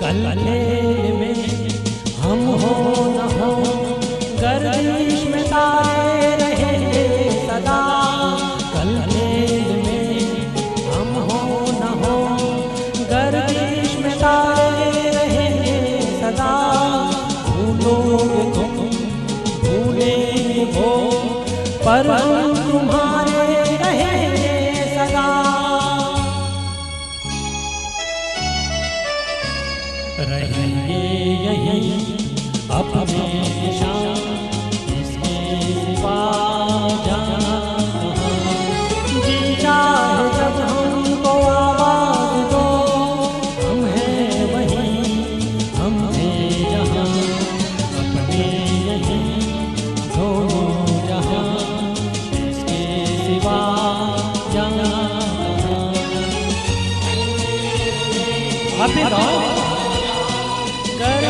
कल खेल में हम हो न हो, गर्दिश में तारे रहेंगे सदा। कल खेल में हम हो न हो, गर्दिश में तारे रहेंगे सदा। भूलोगे तुम भूलेंगे वो, पर हम तुम्हारे रहेंगे सदा। रहेंगे यही अपने निशान, इसके सिवा जाना कहाँ। जी चाहे जब हमको आवाज दो, हम हैं वहीं हम थे जहाँ। अपने यही दोनों जहाँ, इसके सिवा जाना कहाँ। अभी कर